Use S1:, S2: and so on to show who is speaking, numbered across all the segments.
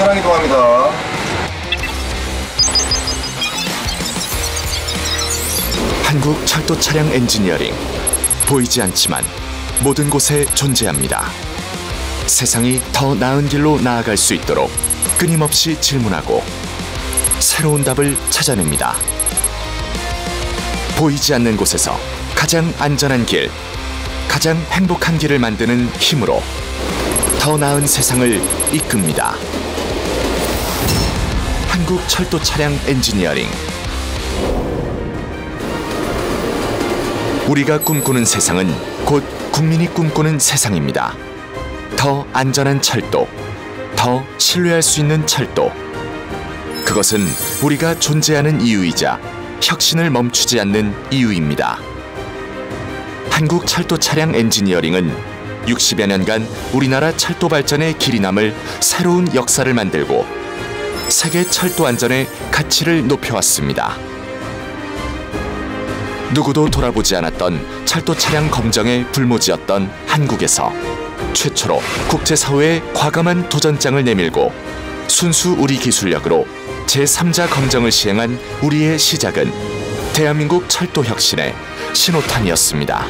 S1: 차량 이동합니다.
S2: 한국 철도 차량 엔지니어링. 보이지 않지만 모든 곳에 존재합니다. 세상이 더 나은 길로 나아갈 수 있도록 끊임없이 질문하고 새로운 답을 찾아냅니다. 보이지 않는 곳에서 가장 안전한 길, 가장 행복한 길을 만드는 힘으로 더 나은 세상을 이끕니다. 한국 철도 차량 엔지니어링. 우리가 꿈꾸는 세상은 곧 국민이 꿈꾸는 세상입니다. 더 안전한 철도, 더 신뢰할 수 있는 철도. 그것은 우리가 존재하는 이유이자 혁신을 멈추지 않는 이유입니다. 한국 철도 차량 엔지니어링은 60여 년간 우리나라 철도 발전의 길이 남을 새로운 역사를 만들고 세계 철도 안전의 가치를 높여왔습니다. 누구도 돌아보지 않았던 철도 차량 검정의 불모지였던 한국에서 최초로 국제사회에 과감한 도전장을 내밀고 순수 우리 기술력으로 제3자 검정을 시행한 우리의 시작은 대한민국 철도 혁신의 신호탄이었습니다.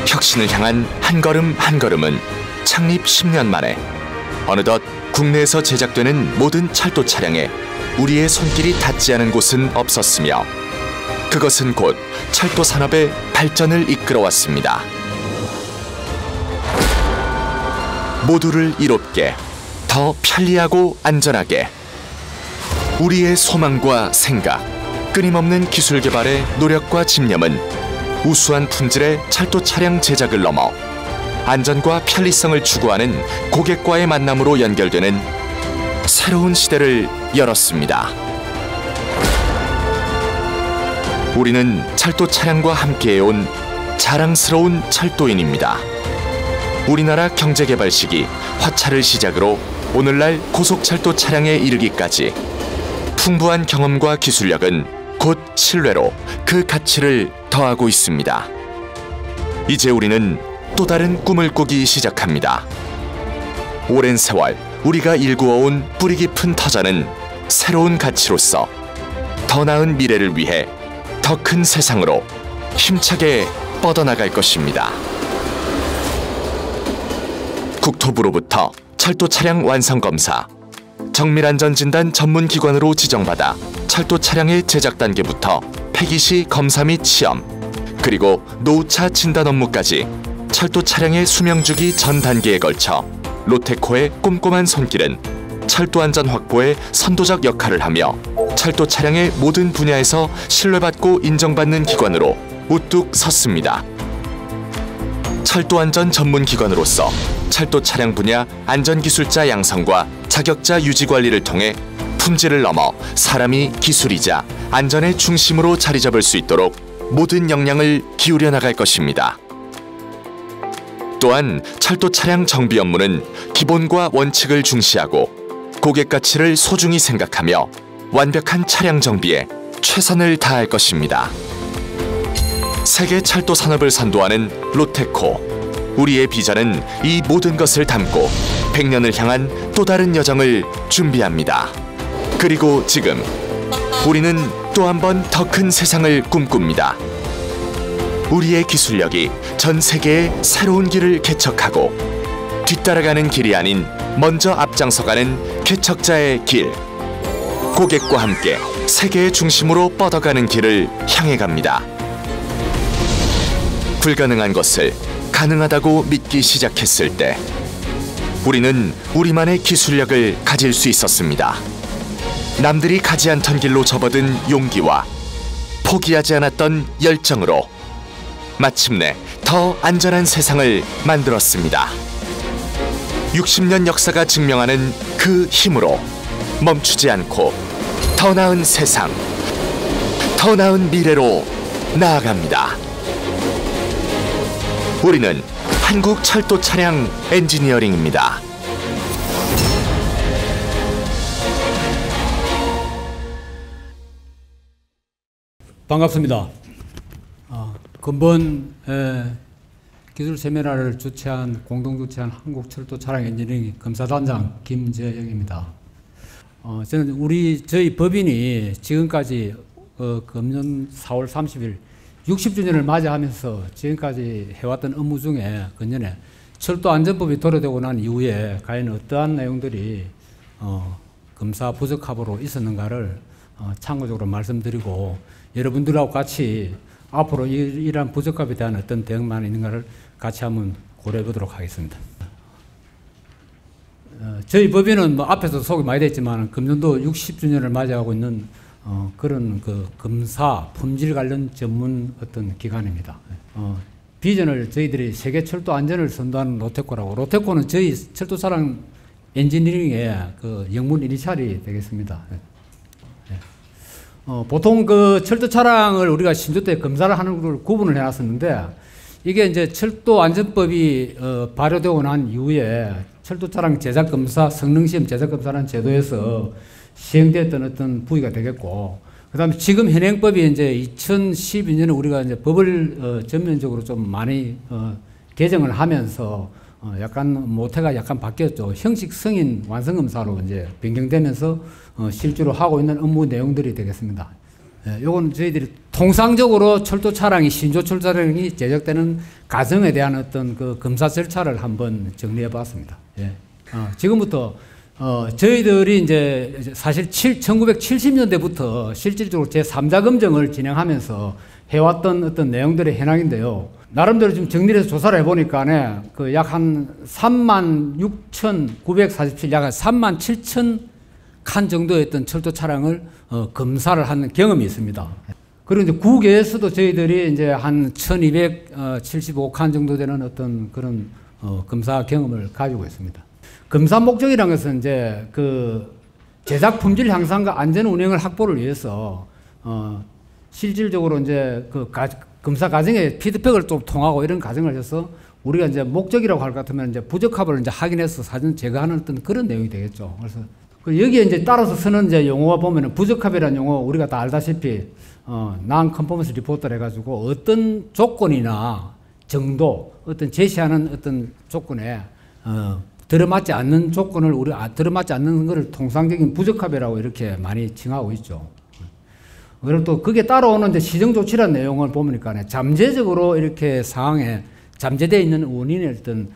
S2: 혁신을 향한 한 걸음 한 걸음은 창립 10년 만에 어느덧 국내에서 제작되는 모든 철도 차량에 우리의 손길이 닿지 않은 곳은 없었으며 그것은 곧 철도 산업의 발전을 이끌어왔습니다. 모두를 이롭게, 더 편리하고 안전하게. 우리의 소망과 생각, 끊임없는 기술 개발의 노력과 집념은 우수한 품질의 철도 차량 제작을 넘어 안전과 편리성을 추구하는 고객과의 만남으로 연결되는 새로운 시대를 열었습니다. 우리는 철도 차량과 함께해온 자랑스러운 철도인입니다. 우리나라 경제개발 시기 화차를 시작으로 오늘날 고속철도 차량에 이르기까지 풍부한 경험과 기술력은 곧 신뢰로 그 가치를 더하고 있습니다. 이제 우리는 또 다른 꿈을 꾸기 시작합니다. 오랜 세월 우리가 일구어온 뿌리 깊은 터전은 새로운 가치로서 더 나은 미래를 위해 더 큰 세상으로 힘차게 뻗어나갈 것입니다. 국토부로부터 철도 차량 완성 검사, 정밀안전진단 전문기관으로 지정받아 철도 차량의 제작 단계부터 폐기 시 검사 및 시험, 그리고 노후차 진단 업무까지 철도 차량의 수명주기 전 단계에 걸쳐 로테코의 꼼꼼한 손길은 철도 안전 확보에 선도적 역할을 하며 철도 차량의 모든 분야에서 신뢰받고 인정받는 기관으로 우뚝 섰습니다. 철도 안전 전문 기관으로서 철도 차량 분야 안전기술자 양성과 자격자 유지 관리를 통해 품질을 넘어 사람이 기술이자 안전의 중심으로 자리 잡을 수 있도록 모든 역량을 기울여 나갈 것입니다. 또한 철도 차량 정비 업무는 기본과 원칙을 중시하고 고객 가치를 소중히 생각하며 완벽한 차량 정비에 최선을 다할 것입니다. 세계 철도 산업을 선도하는 로테코. 우리의 비전은 이 모든 것을 담고 100년을 향한 또 다른 여정을 준비합니다. 그리고 지금 우리는 또 한 번 더 큰 세상을 꿈꿉니다. 우리의 기술력이 전 세계에 새로운 길을 개척하고 뒤따라가는 길이 아닌 먼저 앞장서가는 개척자의 길. 고객과 함께 세계의 중심으로 뻗어가는 길을 향해 갑니다. 불가능한 것을 가능하다고 믿기 시작했을 때 우리는 우리만의 기술력을 가질 수 있었습니다. 남들이 가지 않던 길로 접어든 용기와 포기하지 않았던 열정으로 마침내 더 안전한 세상을 만들었습니다. 60년 역사가 증명하는 그 힘으로 멈추지 않고 더 나은 세상, 더 나은 미래로 나아갑니다. 우리는 한국 철도 차량 엔지니어링입니다.
S3: 반갑습니다. 근본
S1: 기술 세미나를 공동 주최한 한국철도 차량 엔지니어링 검사단장 김재영입니다. 저는 저희 법인이 지금까지 금년 4월 30일 60주년을 맞이하면서 지금까지 해왔던 업무 중에 근년에 철도안전법이 도래되고 난 이후에 과연 어떠한 내용들이 검사 부적합으로 있었는가를 참고적으로 말씀드리고 여러분들하고 같이 앞으로 이러한 부적합에 대한 어떤 대응만 있는가를 같이 한번 고려해 보도록 하겠습니다. 저희 법인은 뭐 앞에서 소개 많이 됐지만 금년도 60주년을 맞이하고 있는 그런 그 검사 품질 관련 전문 어떤 기관입니다. 비전을 저희들이 세계 철도 안전을 선도하는 로테코라고, 로테코는 저희 철도 차량 엔지니어링의 그 영문 이니셜이 되겠습니다. 보통 그 철도 차량을 우리가 신조 때 검사를 하는 걸 구분을 해놨었는데, 이게 이제 철도 안전법이 발효되고 난 이후에 철도 차량 제작 검사, 성능시험 제작 검사라는 제도에서 시행되었던 어떤 부위가 되겠고, 그 다음에 지금 현행법이 이제 2012년에 우리가 이제 법을 전면적으로 좀 많이 개정을 하면서 약간 모태가 약간 바뀌었죠. 형식 승인 완성 검사로 이제 변경되면서 실제로 하고 있는 업무 내용들이 되겠습니다. 요건 저희들이 통상적으로 철도 차량이 신조 철도 차량이 제작되는 과정에 대한 어떤 그 검사 절차를 한번 정리해 봤습니다. 지금부터 저희들이 이제 사실 1970년대부터 실질적으로 제3자 검증을 진행하면서 해왔던 어떤 내용들의 현황인데요. 나름대로 좀 정리를 해서 조사를 해보니까 그 약 한 36,947, 약 한 37,000 칸 정도의 어떤 철도 차량을 검사를 하는 경험이 있습니다. 그리고 이제 국외에서도 저희들이 이제 한 1,275칸 정도 되는 어떤 그런 검사 경험을 가지고 있습니다. 검사 목적이라는 것은 이제 그 제작 품질 향상과 안전 운행을 확보를 위해서 실질적으로 이제 그 검사 과정에 피드백을 좀 통하고 이런 과정을 해서 우리가 이제 목적이라고 할 것 같으면 이제 부적합을 이제 확인해서 사전 제거하는 어떤 그런 내용이 되겠죠. 그래서 여기에 이제 따라서 쓰는 이제 용어가 보면은 부적합이라는 용어 우리가 다 알다시피 non-conformance report를 해가지고 어떤 조건이나 정도, 어떤 제시하는 어떤 조건에 들어맞지 않는 조건을 들어맞지 않는 것을 통상적인 부적합이라고 이렇게 많이 칭하고 있죠. 그리고 또 그게 따라오는 이제 시정 조치라는 내용을 보니까 잠재적으로 이렇게 상황에 잠재되어 있는 원인의 어떤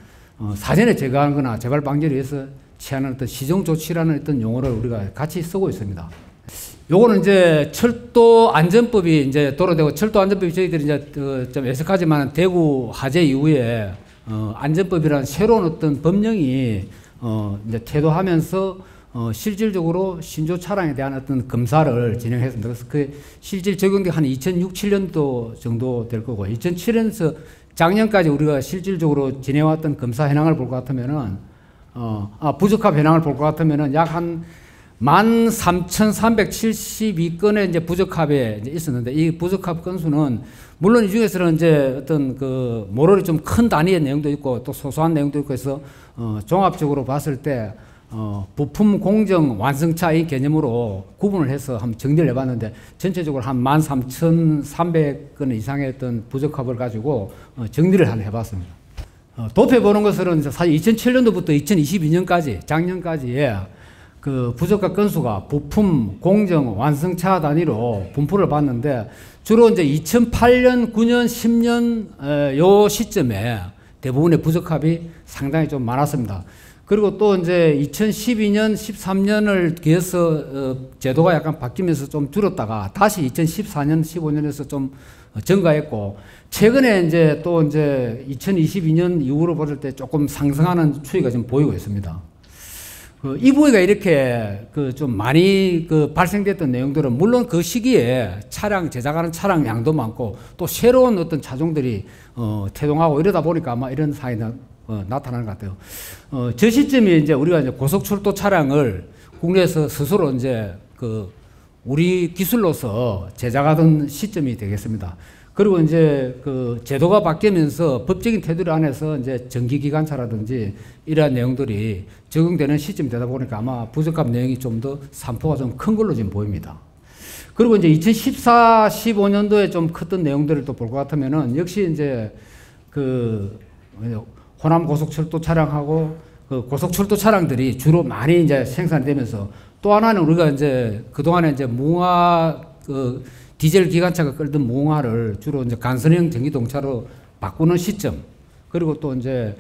S1: 사전에 제거하는 거나 재발 방지를 위해서 취하는 어떤 시정 조치라는 어떤 용어를 우리가 같이 쓰고 있습니다. 요거는 이제 철도 안전법이 이제 도래되고, 철도 안전법이 저희들이 이제 좀 애석하지만 대구 화재 이후에 안전법이라는 새로운 어떤 법령이 이제 태도하면서 실질적으로 신조 차량에 대한 어떤 검사를 진행했습니다. 그래서 그 실질 적용된 한 2006, 7년도 정도 될 거고, 2007년에서 작년까지 우리가 실질적으로 진행해왔던 검사 현황을 볼 것 같으면은 부적합 현황을 볼 것 같으면은 약 한 13,372건의 이제 부적합에 이제 있었는데, 이 부적합 건수는 물론 이 중에서는 이제 어떤 그 모럴이 좀 큰 단위의 내용도 있고 또 소소한 내용도 있고 해서 종합적으로 봤을 때 부품 공정 완성차 이 개념으로 구분을 해서 한번 정리를 해봤는데, 전체적으로 한 13,300건 이상의 어떤 부적합을 가지고 정리를 해봤습니다. 도표보는 것은 사실 2007년도부터 2022년까지 작년까지의 그 부적합 건수가 부품 공정 완성차 단위로 분포를 봤는데, 주로 이제 2008년, 9년, 10년 요 시점에 대부분의 부적합이 상당히 좀 많았습니다. 그리고 또 이제 2012년, 13년을 기해서 제도가 약간 바뀌면서 좀 줄었다가 다시 2014년, 15년에서 좀 증가했고, 최근에 이제 또 이제 2022년 이후로 볼 때 조금 상승하는 추이가 좀 보이고 있습니다. 이 부위가 이렇게 좀 많이 발생됐던 내용들은 물론 그 시기에 제작하는 차량 양도 많고 또 새로운 어떤 차종들이 태동하고 이러다 보니까 아마 이런 상황이 나타나는 것 같아요. 저 시점이 이제 우리가 이제 고속철도 차량을 국내에서 스스로 이제 우리 기술로서 제작하던 시점이 되겠습니다. 그리고 이제 제도가 바뀌면서 법적인 테두리 안에서 이제 전기기관차라든지 이러한 내용들이 적용되는 시점이 되다 보니까 아마 부적합 내용이 좀 더 산포가 좀 큰 걸로 지금 보입니다. 그리고 이제 2014, 15년도에 좀 컸던 내용들을 또 볼 것 같으면은 역시 이제 호남 고속철도 차량하고 그 고속철도 차량들이 주로 많이 이제 생산이 되면서 또 하나는 우리가 이제 그동안에 이제 무화 그 디젤 기관차가 끌던 무화를 주로 이제 간선형 전기동차로 바꾸는 시점 그리고 또 이제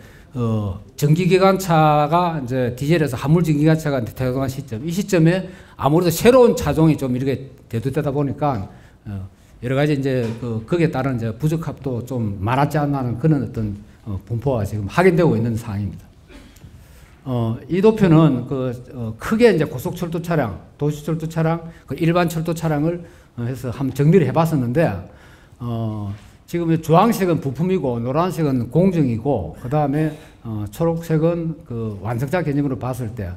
S1: 전기기관차가 이제 디젤에서 화물전기기관차가 대동한 시점 이 시점에 아무래도 새로운 차종이 좀 이렇게 대두되다 보니까 여러 가지 이제 거기에 따른 이제 부적합도 좀 많았지 않나 하는 그런 어떤 분포가 지금 확인되고 있는 상황입니다. 이 도표는 크게 이제 고속철도 차량, 도시철도 차량, 일반 철도 차량을 해서 한번 정리를 해봤었는데, 지금 주황색은 부품이고, 노란색은 공정이고, 그 다음에 초록색은 그 완성차 개념으로 봤을 때,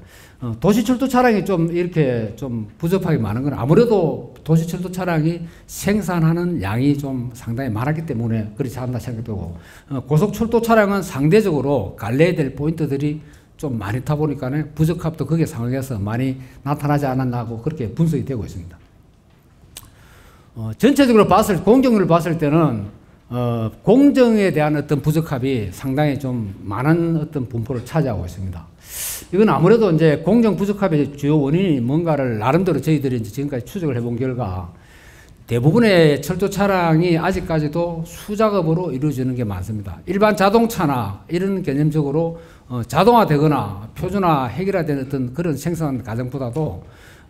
S1: 도시철도 차량이 좀 이렇게 좀 부족하게 많은 건 아무래도 도시철도 차량이 생산하는 양이 좀 상당히 많았기 때문에 그렇지 않나 생각되고, 고속철도 차량은 상대적으로 갈래야 될 포인트들이 좀 많이 타 보니까 부적합도 거기에 상응해서 많이 나타나지 않았나 하고 그렇게 분석이 되고 있습니다. 전체적으로 공정을 봤을 때는 공정에 대한 어떤 부적합이 상당히 좀 많은 어떤 분포를 차지하고 있습니다. 이건 아무래도 이제 공정 부적합의 주요 원인이 뭔가를 나름대로 저희들이 이제 지금까지 추적을 해본 결과 대부분의 철도 차량이 아직까지도 수작업으로 이루어지는 게 많습니다. 일반 자동차나 이런 개념적으로 자동화되거나 표준화, 해결화되는 어떤 그런 생산 과정보다도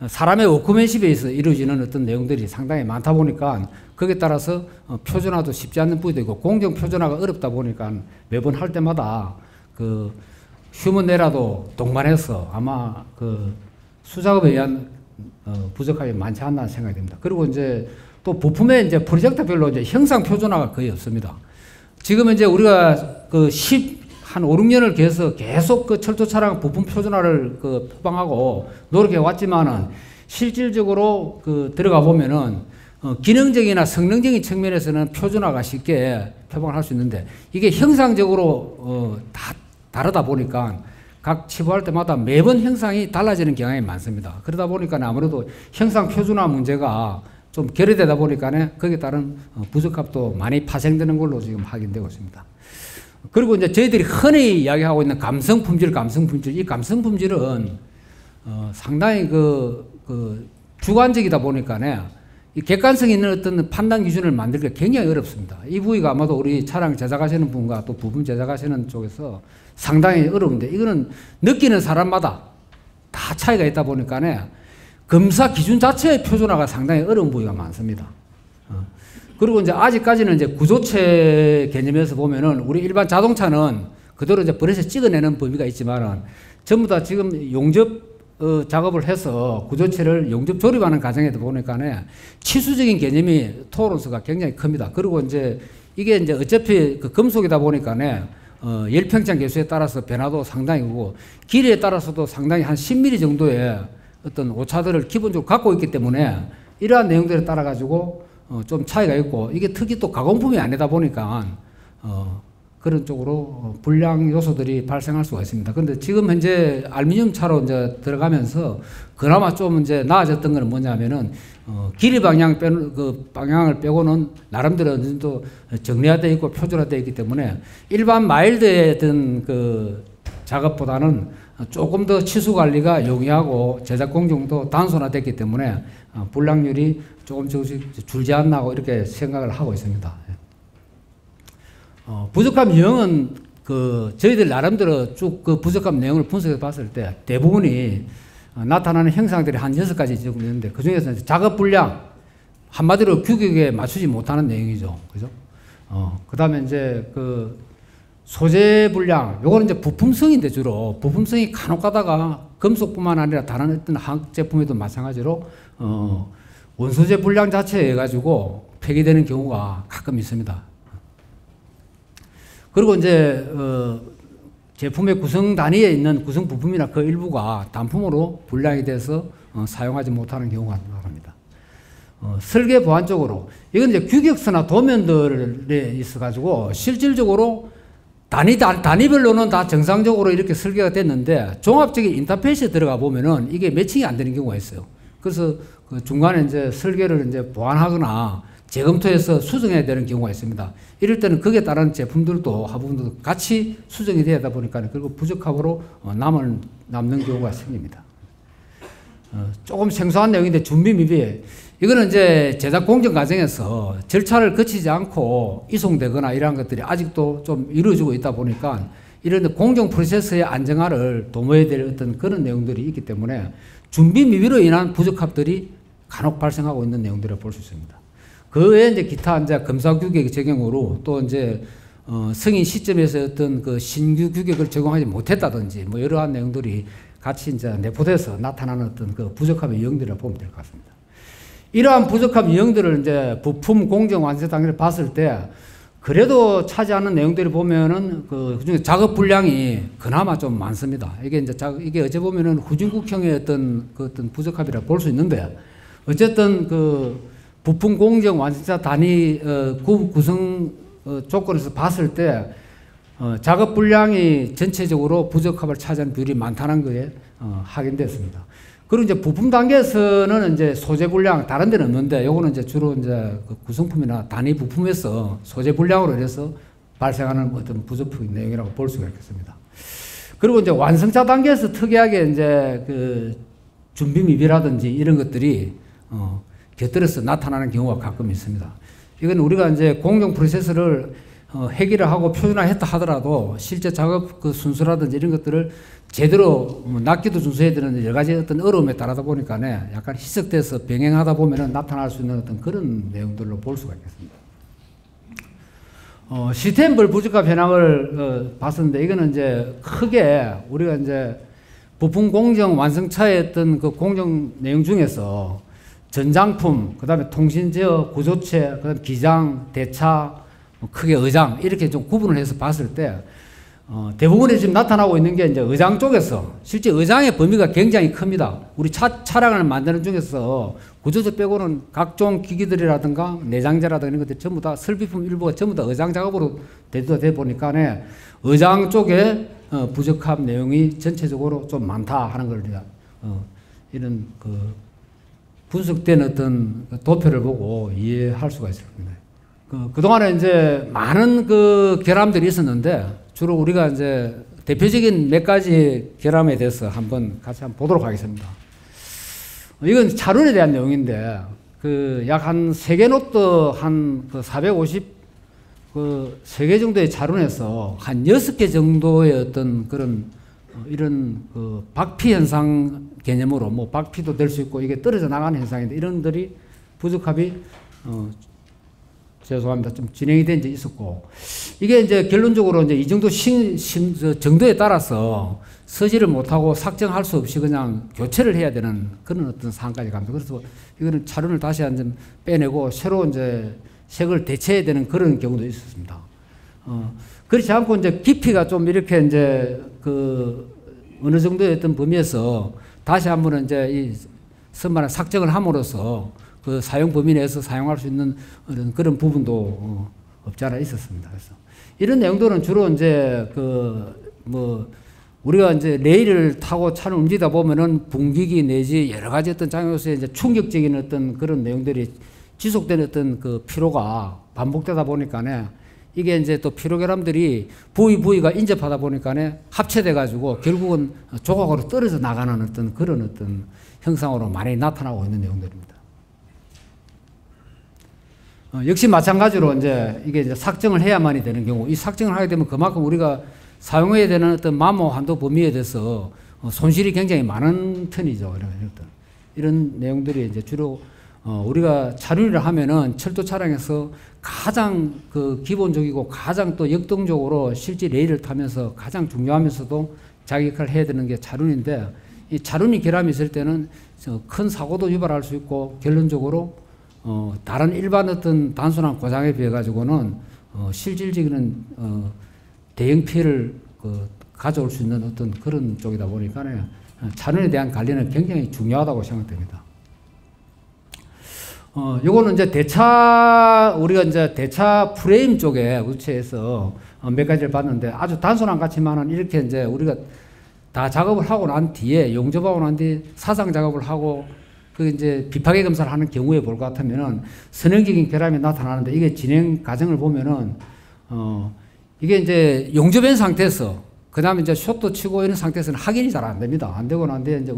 S1: 사람의 워크맨십에 의해서 이루어지는 어떤 내용들이 상당히 많다 보니까 거기에 따라서 표준화도 쉽지 않는 부분이 되고 공정 표준화가 어렵다 보니까 매번 할 때마다 그 휴먼에라도 동반해서 아마 그 수작업에 의한 부족함이 많지 않나 생각이 됩니다. 그리고 이제 또 부품의 이제 프로젝트별로 이제 형상 표준화가 거의 없습니다. 지금 이제 우리가 한 5, 6년을 계속 그 철도 차량 부품 표준화를 표방하고 노력해 왔지만은 실질적으로 들어가 보면은 기능적이나 성능적인 측면에서는 표준화가 쉽게 표방을 할 수 있는데 이게 형상적으로 다 다르다 보니까 각 치부할 때마다 매번 형상이 달라지는 경향이 많습니다. 그러다 보니까 아무래도 형상 표준화 문제가 좀 결여되다 보니까 거기에 따른 부적합도 많이 파생되는 걸로 지금 확인되고 있습니다. 그리고 이제 저희들이 흔히 이야기하고 있는 감성 품질, 이 감성 품질은 상당히 주관적이다 보니까 이 객관성 있는 어떤 판단 기준을 만들기가 굉장히 어렵습니다. 이 부위가 아마도 우리 차량 제작하시는 분과 또 부품 제작하시는 쪽에서 상당히 어려운데 이거는 느끼는 사람마다 다 차이가 있다 보니까 검사 기준 자체의 표준화가 상당히 어려운 부위가 많습니다. 그리고 이제 아직까지는 이제 구조체 개념에서 보면은 우리 일반 자동차는 그대로 이제 브러쉬 찍어내는 범위가 있지만은 전부 다 지금 용접 작업을 해서 구조체를 용접 조립하는 과정에도 보니까 치수적인 개념이 토론수가 굉장히 큽니다. 그리고 이제 이게 이제 어차피 금속이다 보니까 열평창 개수에 따라서 변화도 상당히 크고 길이에 따라서도 상당히 한 10mm 정도의 어떤 오차들을 기본적으로 갖고 있기 때문에 이러한 내용들에 따라 가지고 좀 차이가 있고 이게 특히 또 가공품이 아니다 보니까 그런 쪽으로 불량 요소들이 발생할 수가 있습니다. 그런데 지금 현재 알루미늄 차로 이제 들어가면서 그나마 좀 이제 나아졌던 것은 뭐냐면은 길이 방향을 빼고는 나름대로 어느 정도 정리화되어 있고 표준화되어 있기 때문에 일반 마일드했던 작업보다는 조금 더 치수 관리가 용이하고 제작 공정도 단순화됐기 때문에 불량률이 조금씩 줄지 않나 하고 이렇게 생각을 하고 있습니다. 부족함 유형은 저희들 나름대로 쭉 부족함 내용을 분석해 봤을 때 대부분이 나타나는 형상들이 한 6가지 정도 있는데 그 중에서 작업 불량, 한마디로 규격에 맞추지 못하는 내용이죠. 그죠? 그 다음에 이제 소재 불량, 요거는 이제 부품성인데 주로 부품성이 간혹 가다가 금속뿐만 아니라 다른 어떤 화학 제품에도 마찬가지로 원소재 불량 자체에 가지고 폐기되는 경우가 가끔 있습니다. 그리고 이제 제품의 구성 단위에 있는 구성 부품이나 그 일부가 단품으로 불량이 돼서 사용하지 못하는 경우가 나타납니다. 설계 보안적으로 이건 이제 규격서나 도면들에 있어 가지고 실질적으로 단위별로는 다 정상적으로 이렇게 설계가 됐는데 종합적인 인터페이스에 들어가 보면은 이게 매칭이 안 되는 경우가 있어요. 그래서 중간에 이제 설계를 이제 보완하거나 재검토해서 수정해야 되는 경우가 있습니다. 이럴 때는 거기에 따른 제품들도 하부분도 같이 수정이 돼야 하다 보니까 그리고 부적합으로 남는 경우가 생깁니다. 조금 생소한 내용인데 준비 미비. 이거는 이제 제작 공정 과정에서 절차를 거치지 않고 이송되거나 이러한 것들이 아직도 좀 이루어지고 있다 보니까 이런 공정 프로세스의 안정화를 도모해야 될 어떤 그런 내용들이 있기 때문에 준비 미비로 인한 부적합들이 간혹 발생하고 있는 내용들을 볼 수 있습니다. 그 외에 이제 기타 이제 검사 규격 적용으로 또 이제 승인 시점에서 어떤 그 신규 규격을 적용하지 못했다든지 뭐 이러한 내용들이 같이 이제 내포돼서 나타나는 어떤 그 부적합의 유형들을 보면 될 것 같습니다. 이러한 부적합 유형들을 이제 부품 공정 완성 단계를 봤을 때 그래도 차지하는 내용들을 보면은 그중에 작업 분량이 그나마 좀 많습니다. 이게 이제 이게 어째 보면은 후진국형의 어떤 부적합이라 볼 수 있는데 어쨌든 그 부품 공정 완성차 단위 구성 조건에서 봤을 때 작업 분량이 전체적으로 부적합을 차지하는 비율이 많다는 거에 확인됐습니다. 그리고 이제 부품 단계에서는 이제 소재 분량 다른 데는 없는데 요거는 이제 주로 이제 그 구성품이나 단위 부품에서 소재 분량으로 인해서 발생하는 어떤 부적합 내용이라고 볼 수가 있겠습니다. 그리고 이제 완성차 단계에서 특이하게 이제 그 준비 미비라든지 이런 것들이 곁들여서 나타나는 경우가 가끔 있습니다. 이건 우리가 이제 공정 프로세스를 회기를 하고 표준화했다 하더라도 실제 작업 그 순서라든지 이런 것들을 제대로 납기도 준수해야 되는 여러 가지 어떤 어려움에 따르다 보니까 약간 희석돼서 병행하다 보면 나타날 수 있는 어떤 그런 내용들로 볼 수가 있겠습니다. 시스템별 부적합 현황을 봤었는데 이거는 이제 크게 우리가 이제 부품 공정 완성차의 어떤 그 공정 내용 중에서 전장품, 그 다음에 통신제어, 구조체, 그 다음에 기장, 대차, 크게 의장 이렇게 좀 구분을 해서 봤을 때 대부분이 지금 나타나고 있는 게 이제 의장 쪽에서 실제 의장의 범위가 굉장히 큽니다. 우리 차량을 만드는 중에서 구조체 빼고는 각종 기기들이라든가 내장재라든가 이런 것들 전부 다 설비품 일부가 전부 다 의장 작업으로 되다 보니까 의장 쪽에 부적합 내용이 전체적으로 좀 많다 하는 걸 이런 그 분석된 어떤 도표를 보고 이해할 수가 있습니다. 그동안에 이제 많은 그 결함들이 있었는데 주로 우리가 이제 대표적인 몇 가지 결함에 대해서 같이 한번 보도록 하겠습니다. 이건 차륜에 대한 내용인데 그 약 한 3개 노트 한 450 3개 정도의 차륜에서 한 6개 정도의 어떤 그런 이런 그 박피 현상 개념으로 뭐 박피도 될 수 있고 이게 떨어져 나가는 현상인데 이런들이 부적합이 죄송합니다. 좀 진행이 된 적이 있었고 이게 이제 결론적으로 이제 이 정도 정도에 따라서 서지를 못하고 삭정할 수 없이 그냥 교체를 해야 되는 그런 어떤 상황까지 갑니다. 그래서 이거는 차륜을 다시 한 점 빼내고 새로 이제 색을 대체해야 되는 그런 경우도 있었습니다. 그렇지 않고 이제 깊이가 좀 이렇게 이제 그 어느 정도의 어떤 범위에서 다시 한번 이제 이 선반을 삭정을 함으로써 그 사용 범위 내에서 사용할 수 있는 그런 부분도 없지 않아 있었습니다. 그래서 이런 내용들은 주로 이제 우리가 이제 레일을 타고 차를 움직이다 보면은 분기기 내지 여러 가지 어떤 장애로서의 이제 충격적인 어떤 그런 내용들이 지속된 어떤 그 피로가 반복되다 보니까 이게 이제 또 피로 결함들이 부위가 인접하다 보니까 합체돼 가지고 결국은 조각으로 떨어져 나가는 어떤 그런 어떤 형상으로 많이 나타나고 있는 내용들입니다. 역시 마찬가지로 이제 이게 이제 삭정을 해야만이 되는 경우, 이 삭정을 하게 되면 그만큼 우리가 사용해야 되는 어떤 마모 한도 범위에 대해서 손실이 굉장히 많은 편이죠. 이런 내용들이 이제 주로 우리가 차륜이라 하면은 철도 차량에서 가장 그 기본적이고 가장 또 역동적으로 실제 레일을 타면서 가장 중요하면서도 자기 역할을 해야 되는 게 차륜인데 이 차륜이 결함이 있을 때는 큰 사고도 유발할 수 있고 결론적으로 다른 일반 어떤 단순한 고장에 비해 가지고는 실질적인 대형 피해를 가져올 수 있는 어떤 그런 쪽이다 보니까 차륜에 대한 관리는 굉장히 중요하다고 생각됩니다. 요거는 이제 우리가 이제 대차 프레임 쪽에 우체에서 몇 가지를 봤는데 아주 단순한 것 같지만은 이렇게 이제 우리가 다 작업을 하고 난 뒤에 용접하고 난 뒤에 사상 작업을 하고 그 이제 비파괴 검사를 하는 경우에 볼 것 같으면은 선형적인 결함이 나타나는데 이게 진행 과정을 보면은 이게 이제 용접한 상태에서 그다음에 이제 숏도 치고 이런 상태에서는 확인이 잘 안 됩니다. 안 되고 난데 이제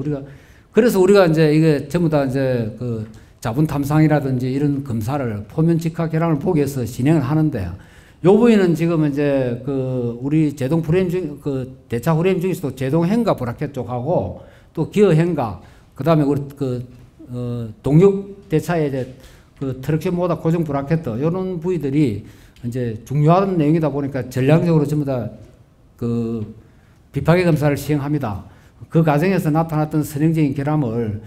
S1: 그래서 우리가 이제 이게 전부 다 이제 그 자분 탐상이라든지 이런 검사를 포면 직화 결함을 보기 위해서 진행을 하는데 요 부위는 지금 이제 그 우리 제동 프레임 중 그 대차 프레임 중에서도 제동 행가 브라켓 쪽하고 또 기어 행가 그다음에 우리 동력 대차의 이제 그 트럭션 모다 고정 브라켓 이런 부위들이 이제 중요한 내용이다 보니까 전략적으로 전부 다 그 비파괴 검사를 시행합니다. 그 과정에서 나타났던 선형적인 결함을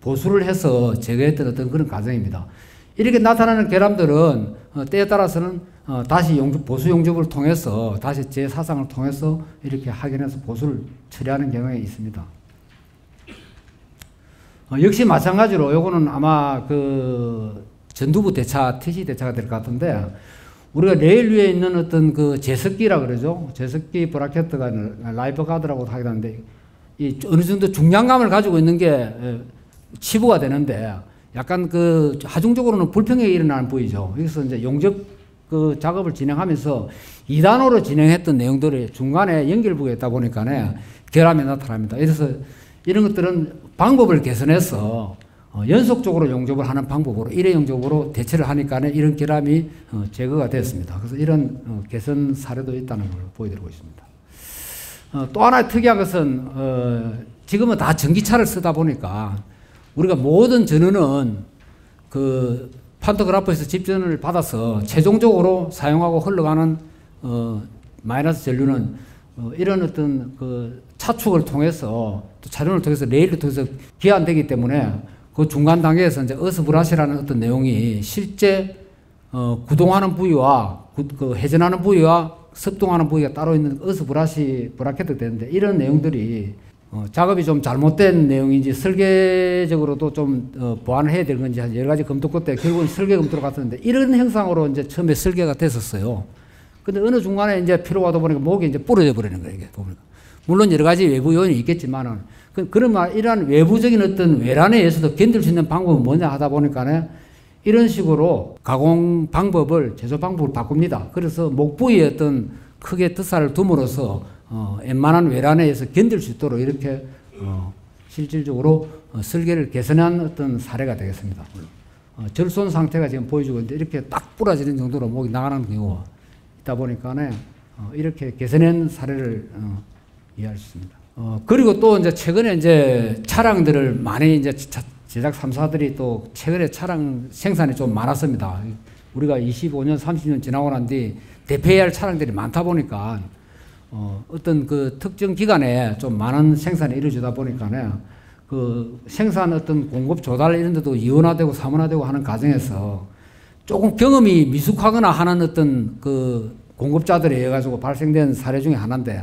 S1: 보수를 해서 제거했던 어떤 그런 과정입니다. 이렇게 나타나는 결함들은 때에 따라서는 다시 보수 용접을 통해서 다시 재사상을 통해서 이렇게 확인해서 보수를 처리하는 경향이 있습니다. 역시 마찬가지로 요거는 아마 그 전두부 대차, TC 대차가 될 것 같은데 우리가 레일 위에 있는 어떤 그 제석기라 그러죠. 제석기 브라켓트가 라이프 가드라고 하기도 하는데 이 어느 정도 중량감을 가지고 있는 게 치부가 되는데 약간 그 하중적으로는 불평형이 일어나는 부위죠. 여기서 이제 용접 그 작업을 진행하면서 2단으로 진행했던 내용들이 중간에 연결부가 있다 보니까 결함이 나타납니다. 그래서 이런 것들은 방법을 개선해서 연속적으로 용접을 하는 방법으로 일회 용접으로 대처를 하니까 이런 결함이 제거가 됐습니다. 그래서 이런 개선 사례도 있다는 걸 보여드리고 있습니다. 또 하나 특이한 것은 지금은 다 전기차를 쓰다 보니까 우리가 모든 전원은 그 판토그래프에서 집전을 받아서 최종적으로 사용하고 흘러가는 마이너스 전류는 이런 어떤 그 차축을 통해서 또 차륜을 통해서 레일을 통해서 기한되기 때문에 그 중간 단계에서 이제 어스브라시라는 어떤 내용이 실제 구동하는 부위와 그 회전하는 부위와 습동하는 부위가 따로 있는 어스브라시 브라켓도 되는데 이런 내용들이 작업이 좀 잘못된 내용인지 설계적으로도 좀 보완을 해야 될 건지 여러 가지 검토 끝에 결국은 설계 검토로 갔었는데 이런 형상으로 이제 처음에 설계가 됐었어요. 근데 어느 중간에 이제 필요가 하다 보니까 목이 이제 부러져 버리는 거예요. 이게 보니까. 물론 여러 가지 외부 요인이 있겠지만은 그러면 이러한 외부적인 어떤 외란에 의해서도 견딜 수 있는 방법은 뭐냐 하다 보니까 이런 식으로 가공 방법을 제조 방법을 바꿉니다. 그래서 목 부위에 어떤 크게 뜻살을 둠으로써 웬만한 외란에 의해서 견딜 수 있도록 이렇게 실질적으로 설계를 개선한 어떤 사례가 되겠습니다. 절손 상태가 지금 보여주고 있는데 이렇게 딱 부러지는 정도로 목이 나가는 경우가 있다 보니까 이렇게 개선한 사례를 이해할 수 있습니다. 그리고 또 이제 최근에 이제 차량들을 많이 이제 제작 3사들이 또 최근에 차량 생산이 좀 많았습니다. 우리가 25년, 30년 지나고 난 뒤 대표해야 할 차량들이 많다 보니까 어떤 그 특정 기간에 좀 많은 생산이 이루어지다 보니까 그 생산 어떤 공급 조달 이런 데도 이원화되고 사문화되고 하는 과정에서 조금 경험이 미숙하거나 하는 어떤 그 공급자들에 의해 가지고 발생된 사례 중에 하나인데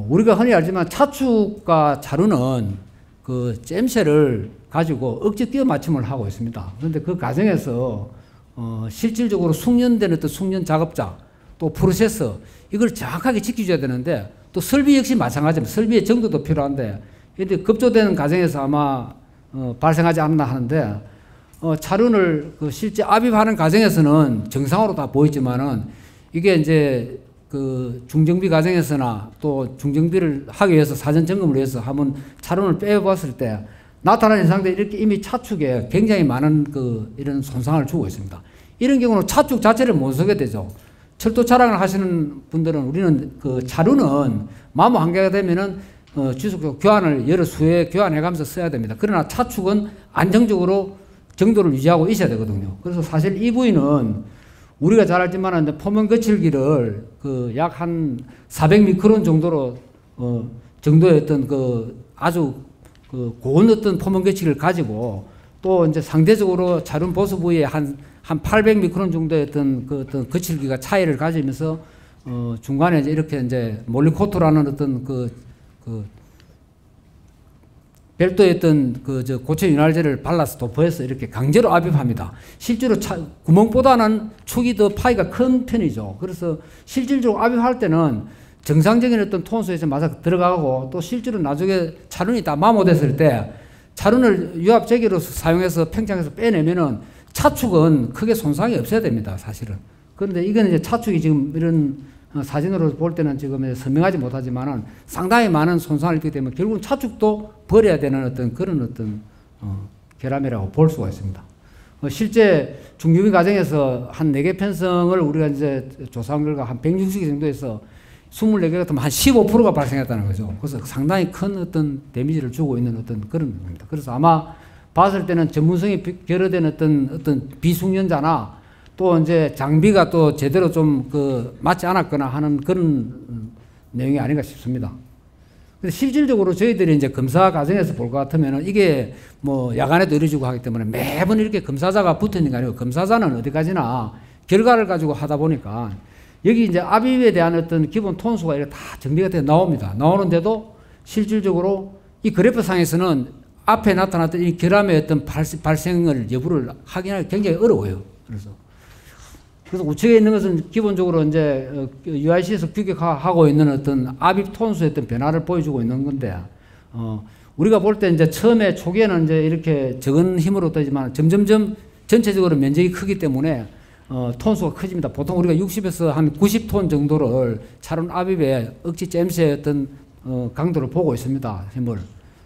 S1: 우리가 흔히 알지만 차축과 차루는 그 잼셀을 가지고 억지 끼워 맞춤을 하고 있습니다. 그런데 그 과정에서 실질적으로 숙련된 어떤 숙련 작업자 또 프로세서 이걸 정확하게 지켜줘야 되는데 또 설비 역시 마찬가지입니다. 설비의 정도도 필요한데 근데 급조되는 과정에서 아마 발생하지 않나 하는데 차륜을 그 실제 압입하는 과정에서는 정상으로 다 보이지만은 이게 이제 그 중정비 과정에서나 또 중정비를 하기 위해서 사전 점검을 위해서 한번 차륜을 빼봤을 때 나타나는 현상들이 이렇게 이미 차축에 굉장히 많은 그 이런 손상을 주고 있습니다. 이런 경우는 차축 자체를 못 쓰게 되죠. 철도 차량을 하시는 분들은 우리는 그 차륜은 마모 한계가 되면은 지속적으로 교환을 여러 수회 교환해가면서 써야 됩니다. 그러나 차축은 안정적으로 정도를 유지하고 있어야 되거든요. 그래서 사실 이 부위는 우리가 잘 알지만 포면 거칠기를 그 약 한 400미크론 정도로 정도의 어떤 그 아주 그 고온 어떤 포면 거칠기를 가지고 또 이제 상대적으로 차륜 보수 부위에 한 800미크론 정도의 어떤 그 어떤 거칠기가 차이를 가지면서 중간에 이제 이렇게 이제 몰리코트라는 어떤 그 별도의 어떤 저 고체 윤활제를 발라서 도포해서 이렇게 강제로 압입합니다. 실제로 구멍보다는 축이 더 파이가 큰 편이죠. 그래서 실질적으로 압입할 때는 정상적인 어떤 톤수에서 맞아 들어가고 또 실제로 나중에 차륜이 다 마모됐을 때 차륜을 유압제기로서 사용해서 팽창해서 빼내면은 차축은 크게 손상이 없어야 됩니다, 사실은. 그런데 이건 이제 차축이 지금 이런 사진으로 볼 때는 지금 선명하지 못하지만은 상당히 많은 손상을 입게 되면 결국은 차축도 버려야 되는 어떤 그런 어떤 결함이라고 볼 수가 있습니다. 실제 중유비 과정에서 한 4개 편성을 우리가 이제 조사한 결과 한 160개 정도에서 24개 같으면 한 15%가 발생했다는 거죠. 그래서 상당히 큰 어떤 데미지를 주고 있는 어떤 그런 겁니다. 그래서 아마 봤을 때는 전문성이 결여된 어떤 비숙련자나 또 이제 장비가 또 제대로 좀 맞지 않았거나 하는 그런 내용이 아닌가 싶습니다. 근데 실질적으로 저희들이 이제 검사 과정에서 볼 것 같으면은 이게 뭐 야간에도 이루어지고 하기 때문에 매번 이렇게 검사자가 붙어 있는 게 아니고 검사자는 어디까지나 결과를 가지고 하다 보니까 여기 이제 압입에 대한 어떤 기본 톤수가 이렇게 다 정비가 돼 나옵니다. 나오는데도 실질적으로 이 그래프상에서는 앞에 나타났던 이 결함의 어떤 발생을 여부를 확인하기 굉장히 어려워요. 그래서 우측에 있는 것은 기본적으로 이제 UIC에서 규격하고 있는 어떤 압입 톤수의 어떤 변화를 보여주고 있는 건데, 우리가 볼 때 이제 처음에 초기에는 이제 이렇게 적은 힘으로 뜨지만 점점점 전체적으로 면적이 크기 때문에 톤수가 커집니다. 보통 우리가 60에서 한 90톤 정도를 차륜 압입의 억지 잼새의 어떤 강도를 보고 있습니다. 힘을.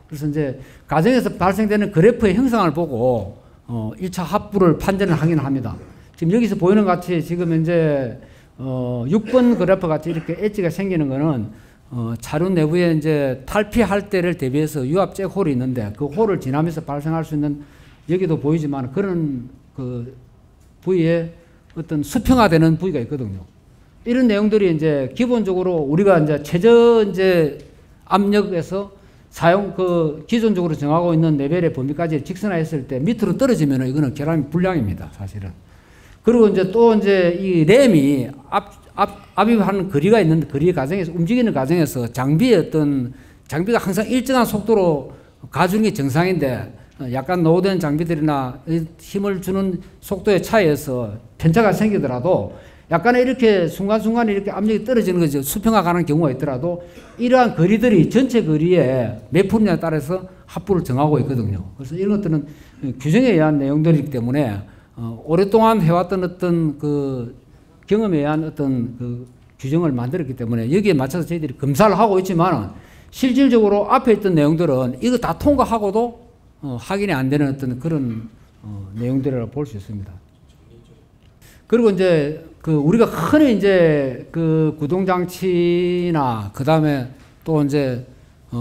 S1: 그래서 이제 가정에서 발생되는 그래프의 형상을 보고 1차 합부를 판단을 하긴 합니다. 지금 여기서 보이는 것 같이 지금 이제 6번 그래프 같이 이렇게 엣지가 생기는 거는 차륜 내부에 이제 탈피할 때를 대비해서 유압잭 홀이 있는데 그 홀을 지나면서 발생할 수 있는 여기도 보이지만 그런 그 부위에 어떤 수평화되는 부위가 있거든요. 이런 내용들이 이제 기본적으로 우리가 이제 최저 이제 압력에서 사용 기존적으로 정하고 있는 레벨의 범위까지 직선화했을 때 밑으로 떨어지면 이거는 결함이 불량입니다, 사실은. 그리고 이제 또 이제 이 램이 압입하는 거리가 있는데 거리 과정에서 움직이는 과정에서 장비가 항상 일정한 속도로 가주는 게 정상인데 약간 노후된 장비들이나 힘을 주는 속도의 차이에서 편차가 생기더라도 약간의 이렇게 순간순간 이렇게 압력이 떨어지는 거죠. 수평화 가는 경우가 있더라도 이러한 거리들이 전체 거리에 몇 프로냐에 따라서 합부를 정하고 있거든요. 그래서 이런 것들은 규정에 의한 내용들이기 때문에 오랫동안 해왔던 어떤 그 경험에 의한 어떤 그 규정을 만들었기 때문에 여기에 맞춰서 저희들이 검사를 하고 있지만 실질적으로 앞에 있던 내용들은 이거 다 통과하고도 확인이 안 되는 어떤 그런 내용들이라고 볼 수 있습니다. 그리고 이제 우리가 흔히 이제 구동장치나 그 다음에 또 이제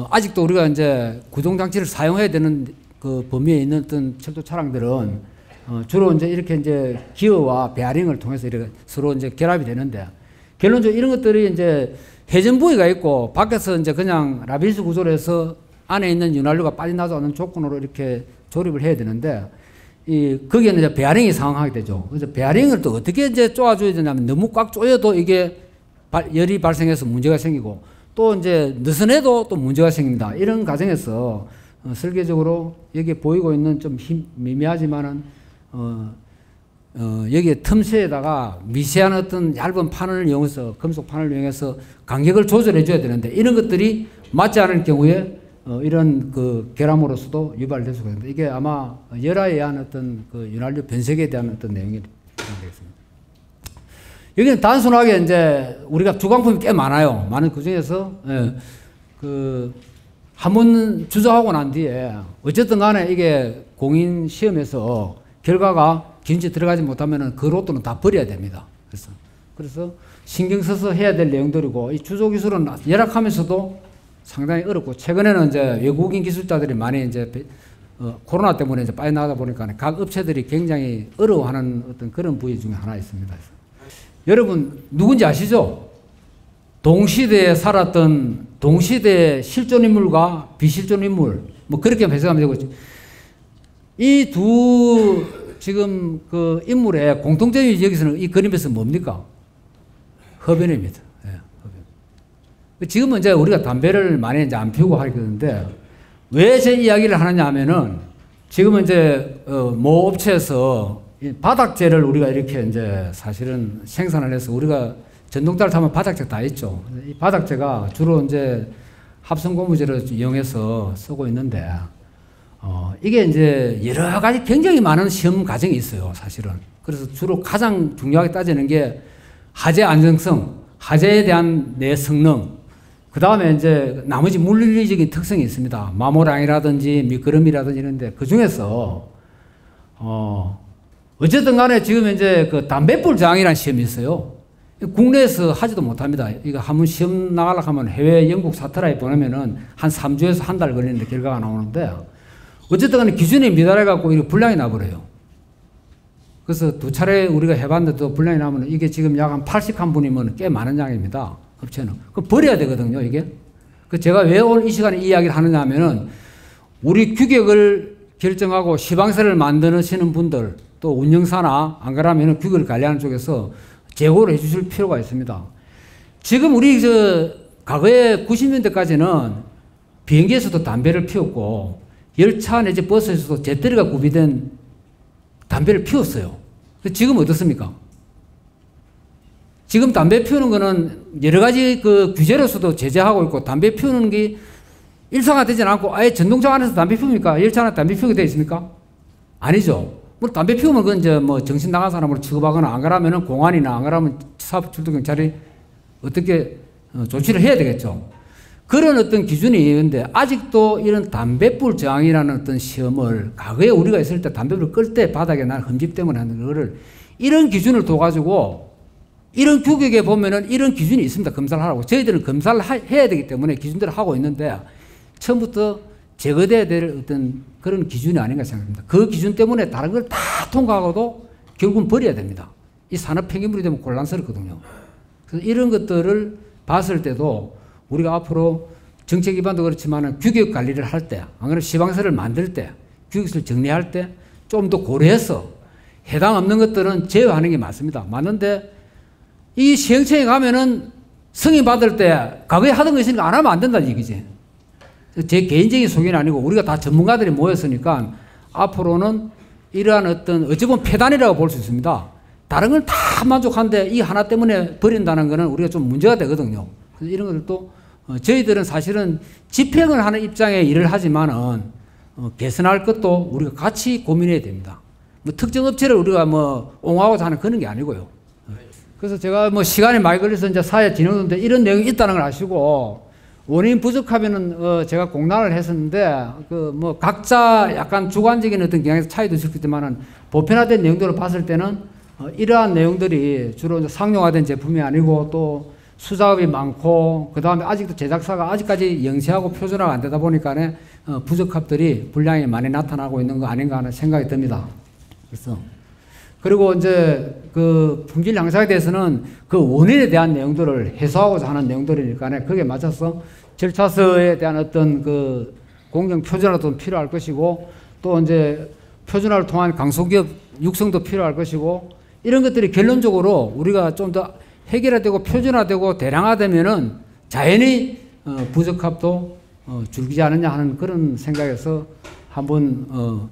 S1: 아직도 우리가 이제 구동장치를 사용해야 되는 그 범위에 있는 어떤 철도 차량들은 주로 이제 이렇게 기어와 베어링을 통해서 이렇게 서로 이제 결합이 되는데 결론적으로 이런 것들이 이제 회전 부위가 있고 밖에서 이제 그냥 라빈스 구조로 해서 안에 있는 윤활유가 빠져나가지 않는 조건으로 이렇게 조립을 해야 되는데 거기에는 이제 베어링이 상응하게 되죠. 그래서 베어링을 또 어떻게 이제 쪼아줘야 되냐면 너무 꽉 조여도 이게 열이 발생해서 문제가 생기고 또 이제 느슨해도 또 문제가 생깁니다. 이런 과정에서 설계적으로 여기에 보이고 있는 좀 미미하지만은 여기에 틈새에다가 미세한 어떤 얇은 판을 이용해서 금속 판을 이용해서 간격을 조절해 줘야 되는데 이런 것들이 맞지 않을 경우에 이런 결함으로서도 유발될 수가 있는데 이게 아마 열화에 의한 어떤 윤활유 변색에 대한 어떤 내용이 되겠습니다. 여기는 단순하게 이제 우리가 주광품이 꽤 많아요. 많은 그 중에서 한번 주저하고 난 뒤에 어쨌든 간에 이게 공인 시험에서 결과가 기준치 들어가지 못하면 그 로또는 다 버려야 됩니다. 그래서 신경 써서 해야 될 내용들이고 이 주조 기술은 열악하면서도 상당히 어렵고 최근에는 이제 외국인 기술자들이 많이 이제 코로나 때문에 이제 빠져나가다 보니까 각 업체들이 굉장히 어려워하는 어떤 그런 부위 중에 하나 있습니다. 여러분 누군지 아시죠? 동시대에 살았던 동시대의 실존 인물과 비실존 인물 뭐 그렇게 해석하면 되고 이 두 지금 인물의 공통점이 여기서는 이 그림에서 뭡니까? 흡연입니다. 예, 흡연. 지금은 이제 우리가 담배를 많이 이제 안 피우고 하는데 왜 제 이야기를 하느냐 하면은 지금은 이제 모 업체에서 바닥재를 우리가 이렇게 이제 사실은 생산을 해서 우리가 전동차를 타면 바닥재 다 있죠. 이 바닥재가 주로 이제 합성 고무재를 이용해서 쓰고 있는데 이게 이제 여러 가지 굉장히 많은 시험 과정이 있어요, 사실은. 그래서 주로 가장 중요하게 따지는 게 하재 안정성, 하재에 대한 내 성능, 그 다음에 이제 나머지 물리적인 특성이 있습니다. 마모량이라든지 미끄럼이라든지 이런데 그 중에서 어쨌든 간에 지금 이제 그 담뱃불 저항이라는 시험이 있어요. 국내에서 하지도 못합니다. 이거 한번 시험 나가려고 하면 해외 영국 사트라에 보내면은 한 3주에서 한 달 걸리는데 결과가 나오는데 어쨌든 간에 기준이 미달해갖고 이거 불량이 나버려요. 그래서 2차례 우리가 해봤는데도 불량이 나면 이게 지금 약 한 81분이면 꽤 많은 양입니다. 업체는. 그럼 버려야 되거든요, 이게. 그 제가 왜 오늘 이 시간에 이 이야기를 하느냐 하면은 우리 규격을 결정하고 시방세를 만드시는 분들 또 운영사나 안 그러면 규격을 관리하는 쪽에서 제고를 해 주실 필요가 있습니다. 지금 우리 과거에 90년대까지는 비행기에서도 담배를 피웠고 열차 내지 버스에서도 재떨이가 구비된 담배를 피웠어요. 지금 어떻습니까? 지금 담배 피우는 거는 여러 가지 그 규제로서도 제재하고 있고 담배 피우는 게 일상화되지는 않고 아예 전동차 안에서 담배 피웁니까? 열차 안에 담배 피우게 되어 있습니까? 아니죠. 뭐 담배 피우면 그건 이제 뭐 정신 나간 사람으로 취급하거나 안 그러면은 공안이나 안 그러면 사법출두경찰이 어떻게 조치를 해야 되겠죠. 그런 어떤 기준이 있는데 아직도 이런 담뱃불 저항이라는 어떤 시험을 과거에 우리가 있을 때 담뱃불을 끌 때 바닥에 난 흠집 때문에 하는 거를 이런 기준을 둬가지고 이런 규격에 보면은 이런 기준이 있습니다. 검사를 하라고. 저희들은 검사를 해야 되기 때문에 기준대로 하고 있는데 처음부터 제거돼야 될 어떤 그런 기준이 아닌가 생각합니다. 그 기준 때문에 다른 걸 다 통과하고도 결국은 버려야 됩니다. 이 산업 폐기물이 되면 곤란스럽거든요. 그래서 이런 것들을 봤을 때도 우리가 앞으로 정책 기반도 그렇지만 규격 관리를 할 때, 안 그러면 시방세를 만들 때, 규격을 정리할 때 좀 더 고려해서 해당 없는 것들은 제외하는 게 맞습니다. 맞는데 이 시행청에 가면은 승인 받을 때 과거에 하던 것이니까 안 하면 안 된다는 얘기지. 제 개인적인 소견이 아니고 우리가 다 전문가들이 모였으니까 앞으로는 이러한 어떤 어찌 보면 폐단이라고 볼 수 있습니다. 다른 건 다 만족한데 이 하나 때문에 버린다는 거는 우리가 좀 문제가 되거든요. 그래서 이런 것들도 저희들은 사실은 집행을 하는 입장에 일을 하지만은 개선할 것도 우리가 같이 고민해야 됩니다. 뭐 특정 업체를 우리가 뭐 옹호하고자 하는 그런 게 아니고요. 그래서 제가 뭐 시간이 많이 걸려서 이제 사회 진행하는데 이런 내용이 있다는 걸 아시고 원인 부족하면은 제가 공란을 했었는데 그 뭐 각자 약간 주관적인 어떤 경향에서 차이도 있었겠지만은 보편화된 내용들을 봤을 때는 이러한 내용들이 주로 이제 상용화된 제품이 아니고 또 수작업이 많고 그 다음에 아직도 제작사가 아직까지 영세하고 표준화가 안 되다 보니까 부적합들이 분량이 많이 나타나고 있는 거 아닌가 하는 생각이 듭니다. 그래서 그리고 이제 그 품질 향상에 대해서는 그 원인에 대한 내용들을 해소하고자 하는 내용들이니까 거기에 맞춰서 절차서에 대한 어떤 그 공정 표준화도 필요할 것이고 또 이제 표준화를 통한 강소기업 육성도 필요할 것이고 이런 것들이 결론적으로 우리가 좀 더 해결화되고 표준화되고 대량화되면은 자연히 부적합도 줄이지 않느냐 하는 그런 생각에서 한번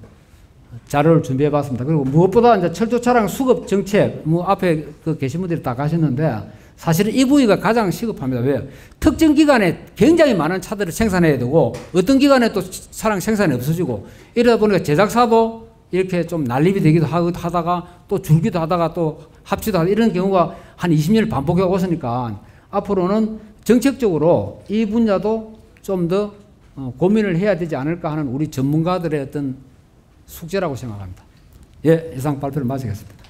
S1: 자료를 준비해 봤습니다. 그리고 무엇보다 이제 철도 차량 수급 정책, 뭐 앞에 그 계신 분들이 다 가셨는데 사실은 이 부위가 가장 시급합니다. 왜요? 특정 기간에 굉장히 많은 차들을 생산해야 되고 어떤 기간에 또 차량 생산이 없어지고 이러다 보니까 제작사도 이렇게 좀 난립이 되기도 하다가 또 줄기도 하다가 또 합치도 하다 이런 경우가 한 20년을 반복해 왔으니까 앞으로는 정책적으로 이 분야도 좀 더 고민을 해야 되지 않을까 하는 우리 전문가들의 어떤 숙제라고 생각합니다. 예, 이상 발표를 마치겠습니다.